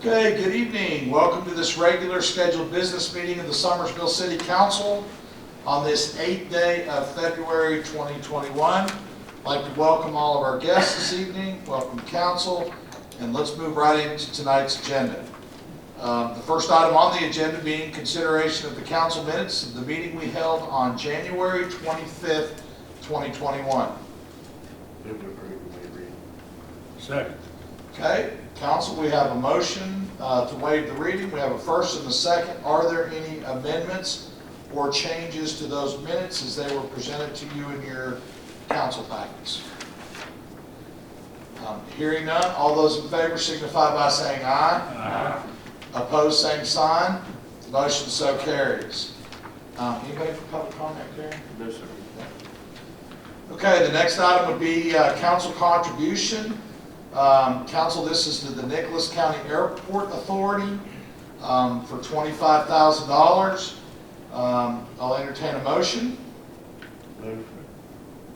Okay, good evening. Welcome to this regular scheduled business meeting of the Summersville City Council on this 8th day of February 2021. I'd like to welcome all of our guests this evening, welcome council, and let's move right into tonight's agenda. The first item on the agenda being consideration of the council minutes of the meeting we held on January 25th, 2021. Move to approve the waiver reading. Second. Okay, council, we have a motion to waive the reading. We have a first and a second. Are there any amendments or changes to those minutes as they were presented to you in your council packets? Hearing none, all those in favor signify by saying aye. Aye. Opposed, same sign. Motion so carries. Anybody for public comment, Gary? No, sir. Okay, the next item would be council contribution. Council, this is to the Nicholas County Airport Authority for $25,000. I'll entertain a motion. Move.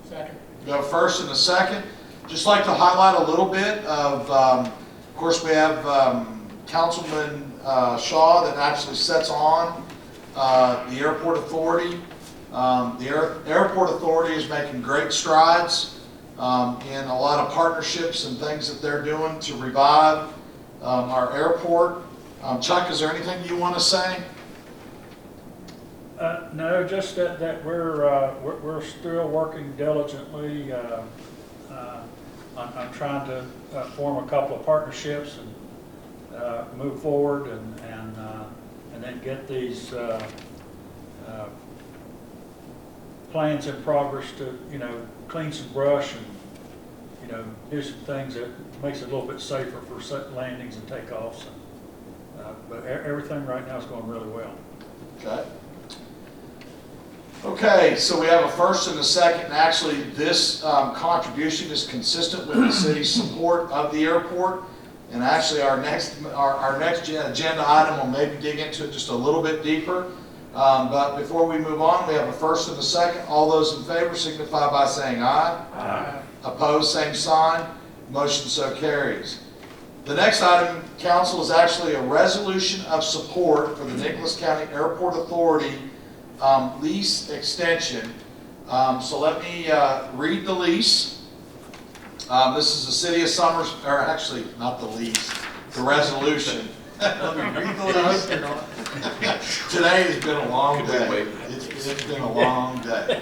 Second. Go first and a second. Just like to highlight a little bit of course, we have Councilman Shaw that actually sets on the Airport Authority. The Airport Authority is making great strides in a lot of partnerships and things that they're doing to revive our airport. Chuck, is there anything you want to say? No, just that we're still working diligently on trying to form a couple of partnerships and move forward and then get these plans in progress to clean some brush and do some things that makes it a little bit safer for landings and takeoffs. But everything right now is going really well. Okay. Okay, so we have a first and a second, and actually this contribution is consistent with the city's support of the airport. And actually our next agenda item will maybe dig into it just a little bit deeper. But before we move on, we have a first and a second. All those in favor signify by saying aye. Aye. Opposed, same sign. Motion so carries. The next item, council, is actually a resolution of support for the Nicholas County Airport Authority lease extension. So let me read the lease. This is the City of Summers, or actually not the lease, the resolution. Let me read the lease. Today has been a long day. It's been a long day.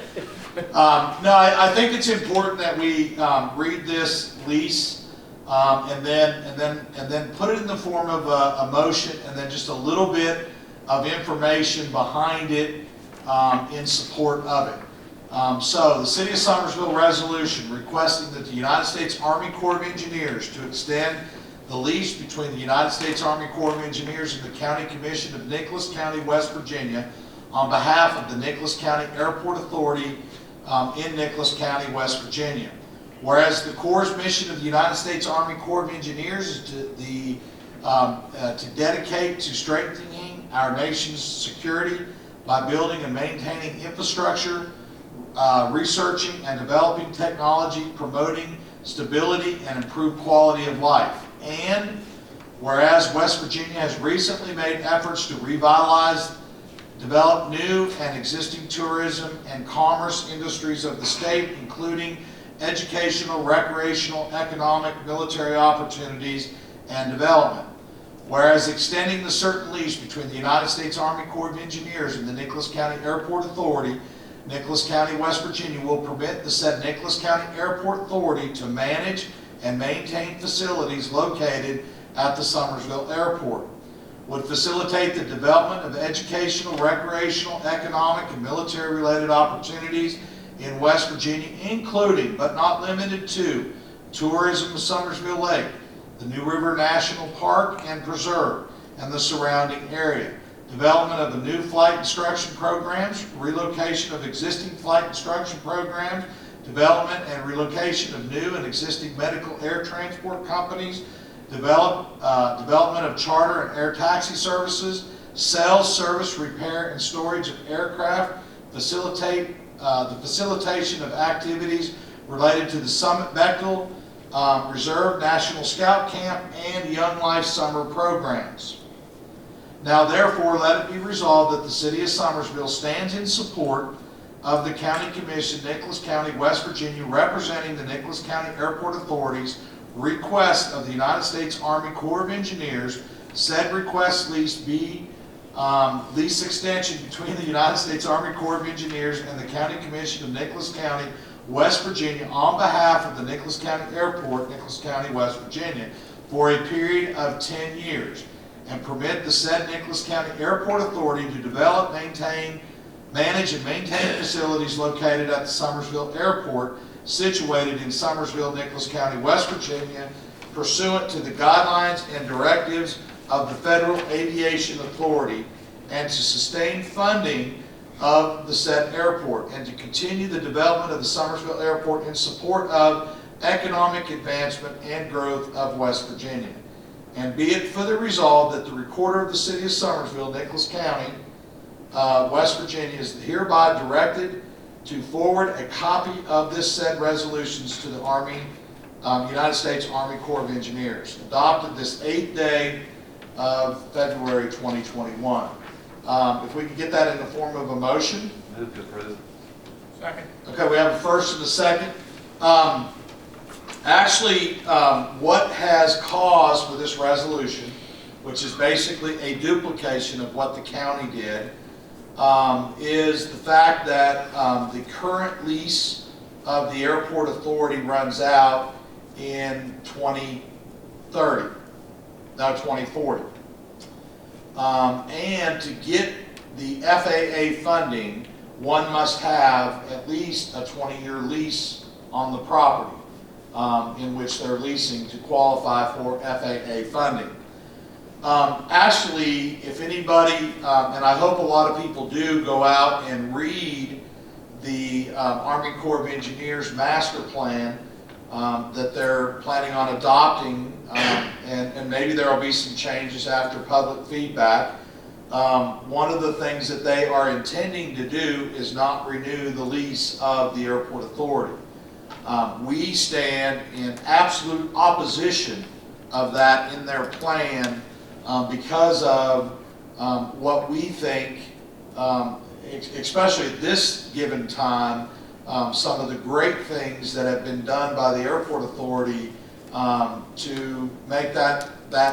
No, I think it's important that we read this lease and then put it in the form of a motion and then just a little bit of information behind it in support of it. So the City of Summersville resolution requesting that the United States Army Corps of Engineers to extend the lease between the United States Army Corps of Engineers and the County Commission of Nicholas County, West Virginia, on behalf of the Nicholas County Airport Authority in Nicholas County, West Virginia. Whereas the Corps' mission of the United States Army Corps of Engineers is to dedicate to strengthening our nation's security by building and maintaining infrastructure, researching and developing technology, promoting stability and improved quality of life. And whereas West Virginia has recently made efforts to revitalize, develop new and existing tourism and commerce industries of the state, including educational, recreational, economic, military opportunities and development. Whereas extending the certain lease between the United States Army Corps of Engineers and the Nicholas County Airport Authority, Nicholas County, West Virginia, will permit the said Nicholas County Airport Authority to manage and maintain facilities located at the Summersville Airport, would facilitate the development of educational, recreational, economic, and military-related opportunities in West Virginia, including, but not limited to, tourism of Summersville Lake, the New River National Park and Preserve, and the surrounding area, development of the new flight instruction programs, relocation of existing flight instruction programs, development and relocation of new and existing medical air transport companies, development of charter and air taxi services, sales, service, repair, and storage of aircraft, the facilitation of activities related to the Summit Bechtel Reserve National Scout Camp, and Young Life Summer programs. Now therefore, let it be resolved that the City of Summersville stands in support of the County Commission, Nicholas County, West Virginia, representing the Nicholas County Airport Authority's request of the United States Army Corps of Engineers. Said request lease extension between the United States Army Corps of Engineers and the County Commission of Nicholas County, West Virginia, on behalf of the Nicholas County Airport, Nicholas County, West Virginia, for a period of 10 years, and permit the said Nicholas County Airport Authority to develop, manage and maintain facilities located at the Summersville Airport, situated in Summersville, Nicholas County, West Virginia, pursuant to the guidelines and directives of the Federal Aviation Authority, and to sustain funding of the said airport, and to continue the development of the Summersville Airport in support of economic advancement and growth of West Virginia. And be it further resolved that the Recorder of the City of Summersville, Nicholas County, West Virginia, is hereby directed to forward a copy of this said resolutions to the United States Army Corps of Engineers, adopted this 8th day of February 2021. If we could get that in the form of a motion. Move to approve. Second. Okay, we have a first and a second. What has caused for this resolution, which is basically a duplication of what the county did, is the fact that the current lease of the airport authority runs out in 2040. And to get the FAA funding, one must have at least a 20-year lease on the property in which they're leasing to qualify for FAA funding. If anybody, and I hope a lot of people do, go out and read the Army Corps of Engineers master plan that they're planning on adopting, and maybe there will be some changes after public feedback. One of the things that they are intending to do is not renew the lease of the airport authority. We stand in absolute opposition of that in their plan because of what we think, especially at this given time, some of the great things that have been done by the airport authority to make that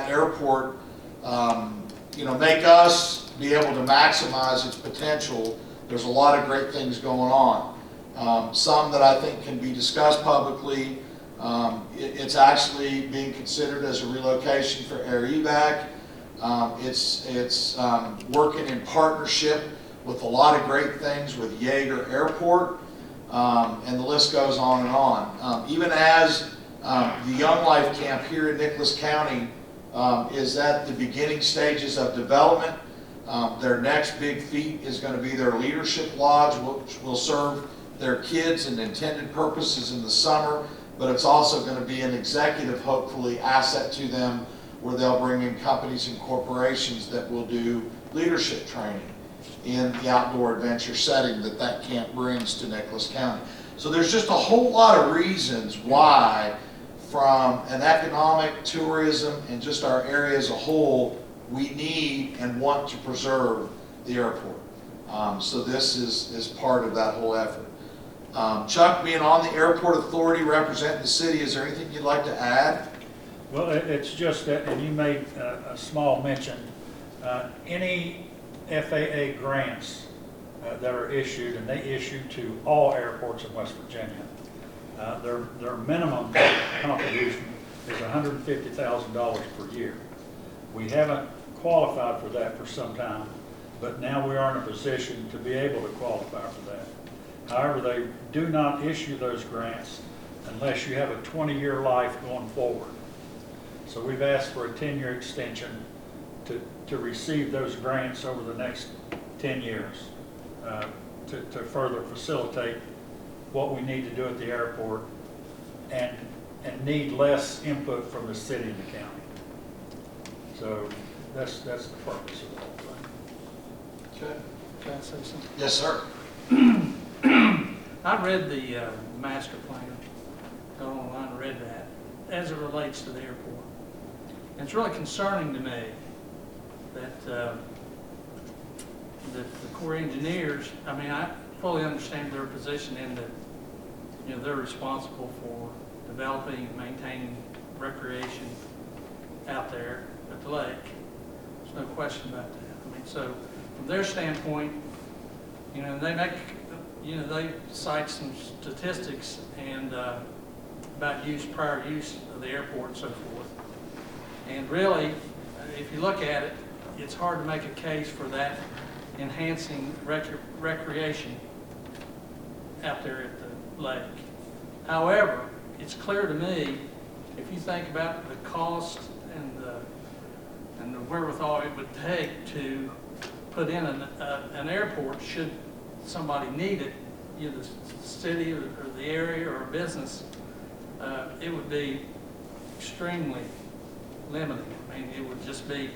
airport, make us be able to maximize its potential. There's a lot of great things going on. Some that I think can be discussed publicly. It's actually being considered as a relocation for Air Evac. It's working in partnership with a lot of great things with Yeager Airport, and the list goes on and on. Even as the Young Life Camp here in Nicholas County is at the beginning stages of development. Their next big feat is going to be their leadership lodge, which will serve their kids and intended purposes in the summer, but it's also going to be an executive, hopefully, asset to them, where they'll bring in companies and corporations that will do leadership training in the outdoor adventure setting that camp brings to Nicholas County. So there's just a whole lot of reasons why, from an economic, tourism, and just our area as a whole, we need and want to preserve the airport. So this is part of that whole effort. Chuck, being on the airport authority representing the city, is there anything you'd like to add? Well, it's just that, and you made a small mention, any FAA grants that are issued, and they issue to all airports in West Virginia, their minimum contribution is $150,000 per year. We haven't qualified for that for some time, but now we are in a position to be able to qualify for that. However, they do not issue those grants unless you have a 20-year life going forward. So we've asked for a 10-year extension to receive those grants over the next 10 years to further facilitate what we need to do at the airport and need less input from the city and the county. So that's the purpose of the whole thing. Okay. Can I say something? Yes, sir. I read the master plan, got online and read that. as it relates to the airport. And it's really concerning to me that, that the Corps of Engineers, I mean, I fully understand their position in that, you know, they're responsible for developing and maintaining recreation out there at the lake. There's no question about that. I mean, so from their standpoint, you know, they make, you know, they cite some statistics and about prior use of the airport and so forth. And really, if you look at it, it's hard to make a case for that enhancing recreation out there at the lake. However, it's clear to me, if you think about the cost and the wherewithal it would take to put in an airport, should somebody need it, either the city or the area or a business, it would be extremely limited. I mean, it would just be,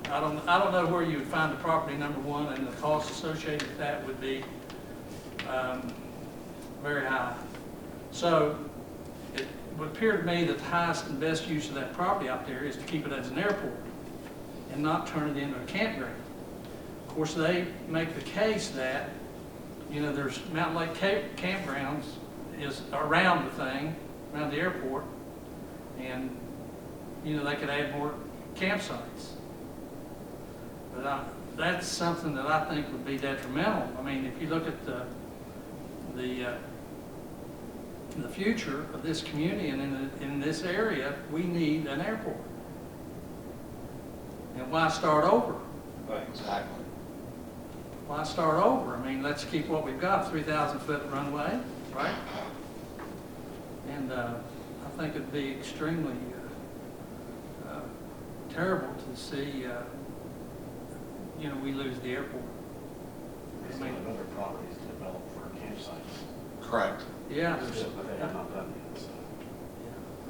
I don't know where you would find the property, number one, and the cost associated with that would be very high. So it would appear to me that the highest and best use of that property out there is to keep it as an airport and not turn it into a campground. Of course, they make the case that, you know, there's Mountain Lake campgrounds is around the thing, around the airport, and, you know, they could add more campsites. But that's something that I think would be detrimental. I mean, if you look at the future of this community and in this area, we need an airport. And why start over? Exactly. Why start over? I mean, let's keep what we've got, 3,000-foot runway, right? And I think it'd be extremely terrible to see, you know, we lose the airport. There's I mean, other properties developed for campsites. Correct. yeah, But they have not done yet, so.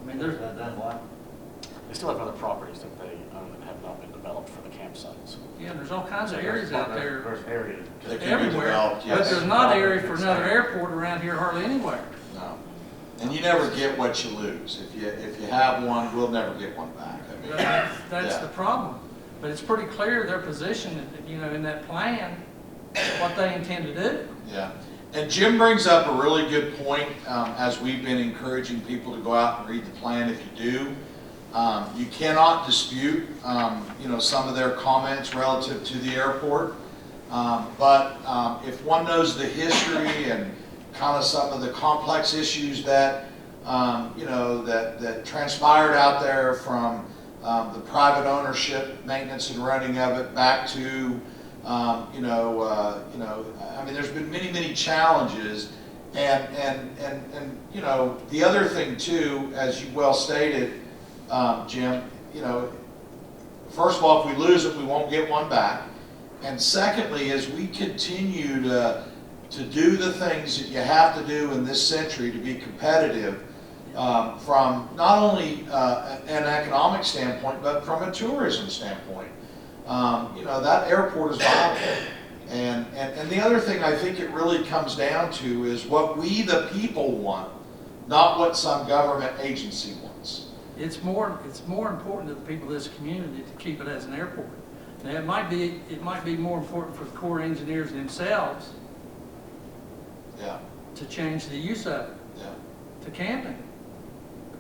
I mean, there's, They still have other properties that they own that have not been developed for the campsites. yeah, there's all kinds of areas out there There's areas. They can be everywhere, developed, but yes. there's not area for another airport around here hardly anywhere. No. And you never get what you lose. If you have one, we'll never get one back. I mean, That's yeah. the problem. But it's pretty clear their position, you know, in that plan, what they intend to do. Yeah. And Jim brings up a really good point, as we've been encouraging people to go out and read the plan if you do. You cannot dispute, you know, some of their comments relative to the airport. But if one knows the history and kind of some of the complex issues that, you know, that transpired out there from the private ownership, maintenance and running of it back to, you know, I mean, there's been many challenges. And you know, the other thing too, as you well stated, Jim, you know, first of all, if we lose it, we won't get one back. And secondly, as we continue to do the things that you have to do in this century to be competitive, from not only an economic standpoint, but from a tourism standpoint, you know, that airport is viable. And the other thing I think it really comes down to is what we the people want, not what some government agency wants. It's more important to the people of this community to keep it as an airport. Now, it might be more important for the Corps engineers themselves Yeah, to change the use of it yeah, to camping.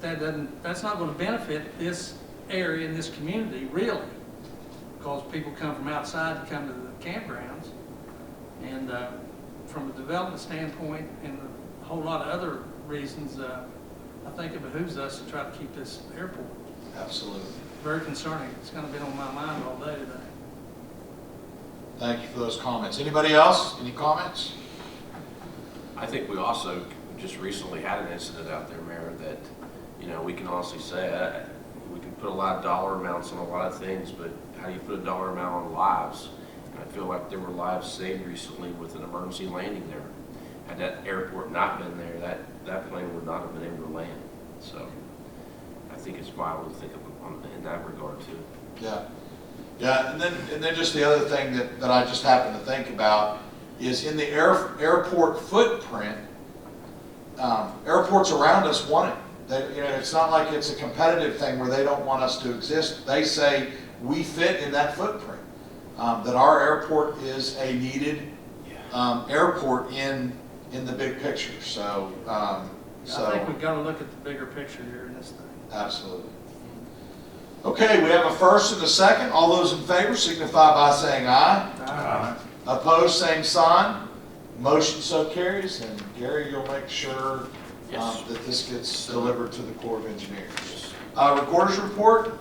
But that's not going to benefit this area and this community, really, because people come from outside to come to the campgrounds. And from a development standpoint and a whole lot of other reasons, I think it behooves us to try to keep this airport. absolutely. Very concerning. It's going to be on my mind all day today. Thank you for those comments. Anybody else? Any comments? I think we also just recently had an incident out there, Mayor, that, you know, we can honestly say, we can put a lot of dollar amounts on a lot of things, but how do you put a dollar amount on lives? And I feel like there were lives saved recently with an emergency landing there. Had that airport not been there, that plane would not have been able to land. So I think it's vital to think of in that regard too. Yeah. Yeah, and then just the other thing that I just happened to think about is in the airport footprint, airports around us want it. It's not like it's a competitive thing where they don't want us to exist. They say we fit in that footprint, that our airport is a needed airport in the big picture. So, I think we've got to look at the bigger picture here in this thing. absolutely. Okay, we have a first and a second. All those in favor signify by saying aye. Opposed, same sign. Motion so carries. And Gary, you'll make sure Yes. that this gets delivered to the Corps of Engineers. Recorder's report.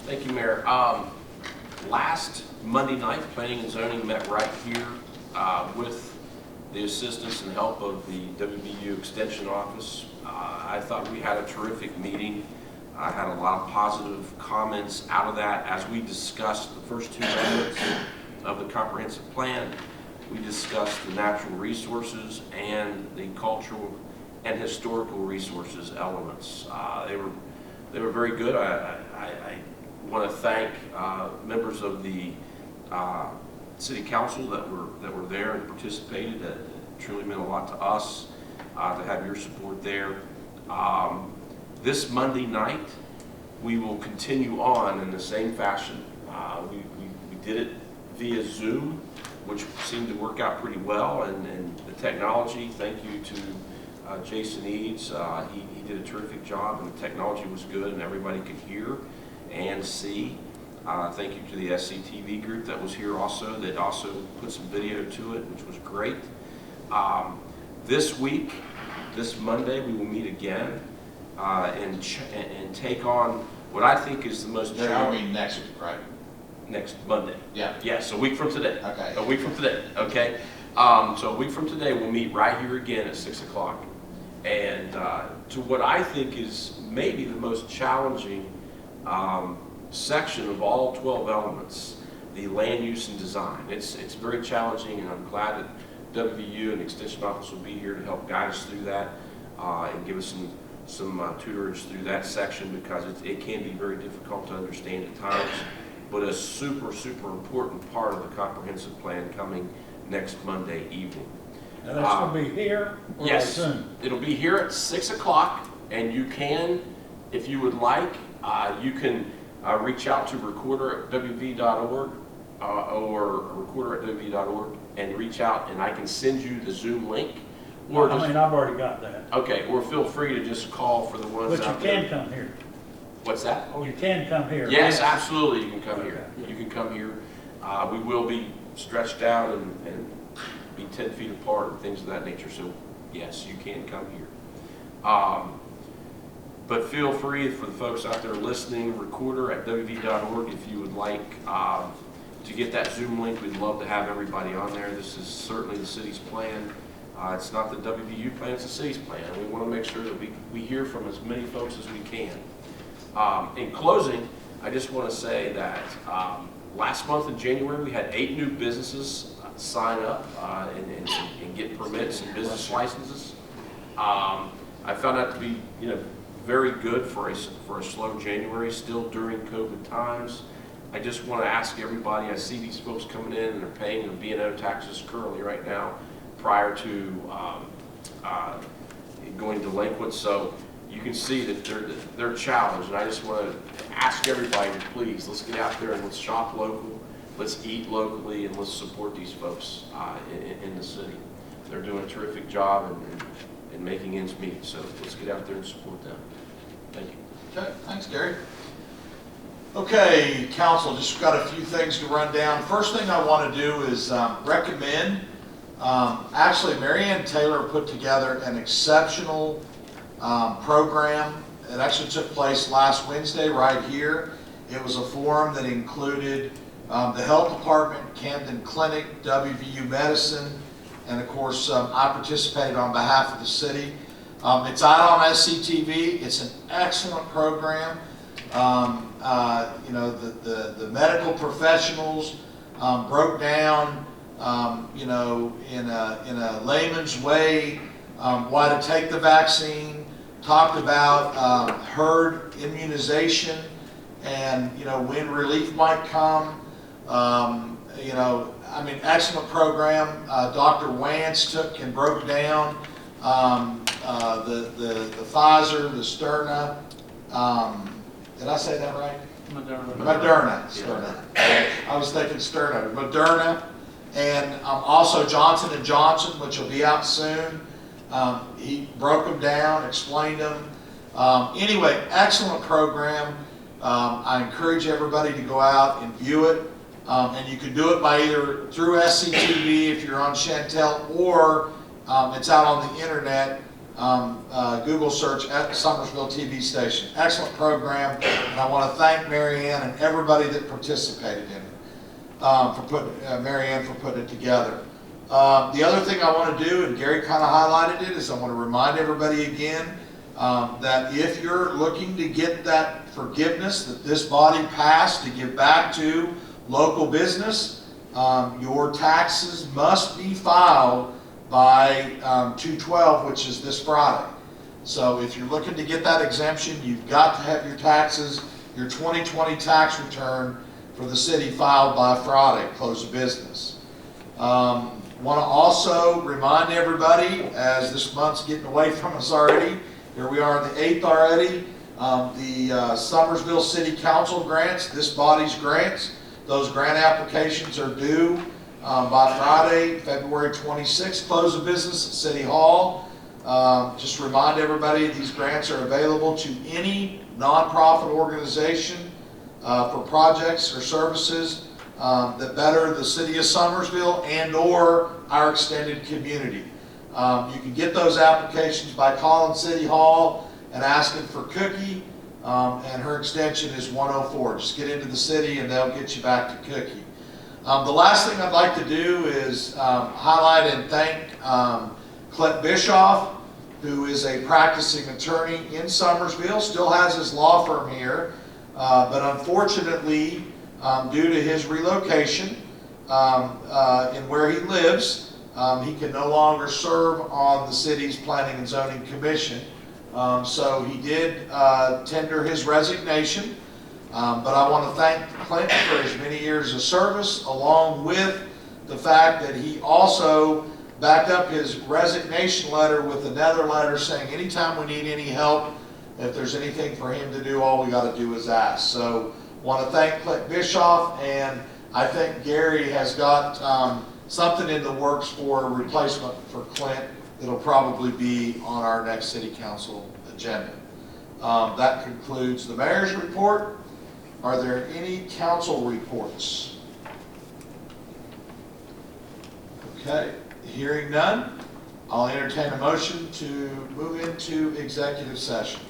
Thank you, Mayor. Last Monday night, Planning and Zoning met right here with the assistance and help of the WVU Extension Office. I thought we had a terrific meeting. I had a lot of positive comments out of that as we discussed the first two elements of the comprehensive plan. We discussed the natural resources and the cultural and historical resources elements. They were very good. I want to thank members of the City Council that were there and participated. That truly meant a lot to us to have your support there. This Monday night, we will continue on in the same fashion. We did it via Zoom, which seemed to work out pretty well, and the technology, thank you to Jason Eads. He did a terrific job, and the technology was good, and everybody could hear and see. Thank you to the SCTV group that was here also, that also put some video to it, which was great. This week, this Monday, we will meet again and take on what I think is the most challenging. Next week, right? Next Monday. Yeah. Yes, a week from today. Okay. A week from today, okay? So a week from today, we'll meet right here again at 6 o'clock. And to what I think is maybe the most challenging section of all 12 elements, the land use and design. It's very challenging, and I'm glad that WVU and the Extension Office will be here to help guide us through that and give us some tutorage through that section, because it can be very difficult to understand at times, but a super, super important part of the comprehensive plan coming next Monday evening. Now, that's going to be here or Yes, Zoom? it'll be here at 6 o'clock, and you can, if you would like, you can reach out to recorder@wv.org or recorder@wv.org and reach out, and I can send you the Zoom link. Or I mean, I've already got that. okay, or feel free to just call for the ones But you out there. can come here. What's that? Oh, you can come here. Yes, absolutely, you can come here. Okay. You can come here. We will be stretched out and be 10 feet apart and things of that nature, so yes, you can come here. But feel free, for the folks out there listening, recorder@wv.org if you would like to get that Zoom link. We'd love to have everybody on there. This is certainly the city's plan. It's not the WVU plan, it's the city's plan. We want to make sure that we hear from as many folks as we can. In closing, I just want to say that last month in January, we had 8 new businesses sign up and get permits and business licenses. I found that to be, very good for a slow January, still during COVID times. I just want to ask everybody, I see these folks coming in and they're paying their B&O taxes currently right now prior to going delinquent, so you can see that they're challenged, and I just want to ask everybody to please, let's get out there and let's shop local, let's eat locally, and let's support these folks in the city. They're doing a terrific job in making ends meet, so let's get out there and support them. Thank you. Okay, thanks, Gary. Okay, council, just got a few things to run down. First thing I want to do is recommend, actually Mary Ann Taylor put together an exceptional program. It actually took place last Wednesday right here. It was a forum that included the Health Department, Camden Clinic, WVU Medicine, and of course I participated on behalf of the city. It's out on SCTV. It's an excellent program. The medical professionals broke down, in a layman's way, why to take the vaccine, talked about herd immunization and, when relief might come. Excellent program. Dr. Wance took and broke down the Pfizer, the Sterna, did I say that right? Moderna. I was thinking Sterna, Moderna, and also Johnson & Johnson, which will be out soon. He broke them down, explained them. Anyway, excellent program. I encourage everybody to go out and view it. And you can do it by either through SCTV if you're on Chantel, or it's out on the internet. Google search at Summersville TV station. Excellent program, and I want to thank Mary Ann and everybody that participated in it, Mary Ann for putting it together. The other thing I want to do, and Gary kind of highlighted it, is I want to remind everybody again that if you're looking to get that forgiveness that this body passed to give back to local business, your taxes must be filed by 2/12, which is this Friday. So if you're looking to get that exemption, you've got to have your taxes, your 2020 tax return for the city filed by Friday, close of business. Want to also remind everybody, as this month's getting away from us already, here we are on the 8th already, the Summersville City Council grants, this body's grants, those grant applications are due by Friday, February 26th, close of business at City Hall. Just remind everybody these grants are available to any nonprofit organization for projects or services that better the city of Summersville and or our extended community. You can get those applications by calling City Hall and asking for Cookie, and her extension is 104. Just get into the city and they'll get you back to Cookie. The last thing I'd like to do is highlight and thank Clint Bischoff, who is a practicing attorney in Summersville, still has his law firm here, but unfortunately, due to his relocation in where he lives, he can no longer serve on the city's Planning and Zoning Commission. So he did tender his resignation. But I want to thank Clint for his many years of service, along with the fact that he also backed up his resignation letter with another letter saying anytime we need any help, if there's anything for him to do, all we got to do is ask. So want to thank Clint Bischoff, and I think Gary has got something in the works for a replacement for Clint that'll probably be on our next city council agenda. That concludes the mayor's report. Are there any council reports? Okay, hearing none, I'll entertain a motion to move into executive session.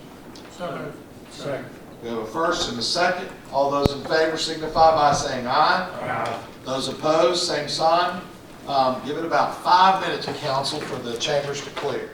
Second. We have a first and a second. All those in favor signify by saying aye. Aye. Those opposed, same sign. Give it about 5 minutes, council, for the chambers to clear.